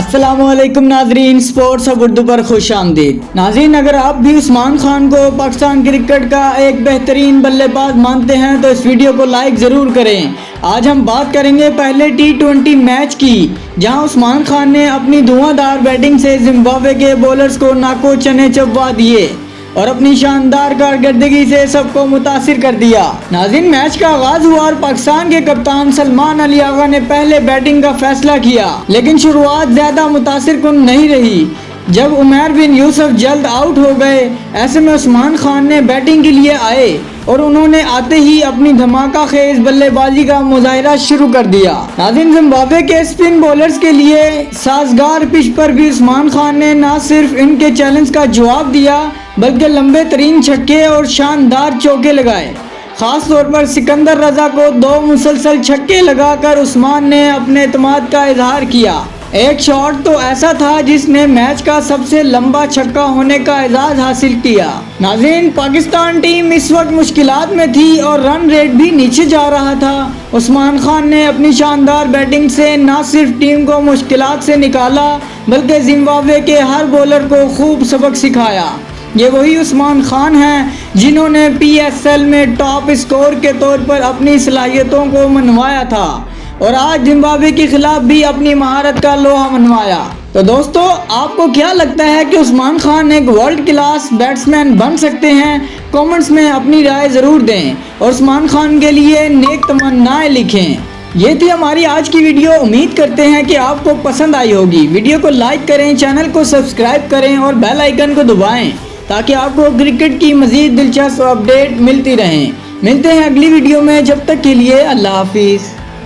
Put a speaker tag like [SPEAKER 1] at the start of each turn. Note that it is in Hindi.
[SPEAKER 1] अस्सलामुअलैकुम नाजरीन, स्पोर्ट्स और उर्दू पर खुश आमदीद। नाजरीन, अगर आप भी उस्मान खान को पाकिस्तान क्रिकेट का एक बेहतरीन बल्लेबाज मानते हैं तो इस वीडियो को लाइक ज़रूर करें। आज हम बात करेंगे पहले T20 मैच की, जहां उस्मान खान ने अपनी धुआंधार बैटिंग से जिम्बाब्वे के बॉलर्स को नाको चने चबवा दिए और अपनी शानदार कारकर्दगी से सबको मुतासिर कर दिया। नाज़रीन, मैच का आगाज हुआ और पाकिस्तान के कप्तान सलमान अली आगा ने पहले बैटिंग का फैसला किया, लेकिन शुरुआत ज्यादा मुतासिर कुन नहीं रही। जब उमर बिन यूसुफ जल्द आउट हो गए, ऐसे में उस्मान खान ने बैटिंग के लिए आए और उन्होंने आते ही अपनी धमाका खेज बल्लेबाजी का मुजाहिरा शुरू कर दिया। नाज़रीन, जिम्बाब्वे के स्पिन बॉलर्स के लिए साजगार पिच पर भी उस्मान खान ने न सिर्फ इनके चैलेंज का जवाब दिया बल्कि लंबे तरीन छक्के और शानदार चौके लगाए। खास तौर पर सिकंदर रजा को 2 मुसलसल छक्के लगाकर उस्मान ने अपने एतमाद का इजहार किया। एक शॉट तो ऐसा था जिसने मैच का सबसे लंबा छक्का होने का एजाज हासिल किया। नाज़रीन, पाकिस्तान टीम इस वक्त मुश्किलात में थी और रन रेट भी नीचे जा रहा था। उस्मान खान ने अपनी शानदार बैटिंग से न सिर्फ टीम को मुश्किलात से निकाला बल्कि जिम्बाब्वे के हर बॉलर को खूब सबक सिखाया। ये वही उस्मान खान हैं जिन्होंने PSL में टॉप स्कोर के तौर पर अपनी सलाहियतों को मनवाया था और आज जिम्बाब्वे के खिलाफ भी अपनी महारत का लोहा मनवाया। तो दोस्तों, आपको क्या लगता है कि उस्मान खान एक वर्ल्ड क्लास बैट्समैन बन सकते हैं? कमेंट्स में अपनी राय ज़रूर दें और उस्मान खान के लिए नेक तमन्नाएं लिखें। ये थी हमारी आज की वीडियो। उम्मीद करते हैं कि आपको पसंद आई होगी। वीडियो को लाइक करें, चैनल को सब्सक्राइब करें और बेल आइकन को दबाएं ताकि आपको क्रिकेट की मज़ीद दिलचस्प अपडेट मिलती रहें। मिलते हैं अगली वीडियो में, जब तक के लिए अल्लाह हाफिज़।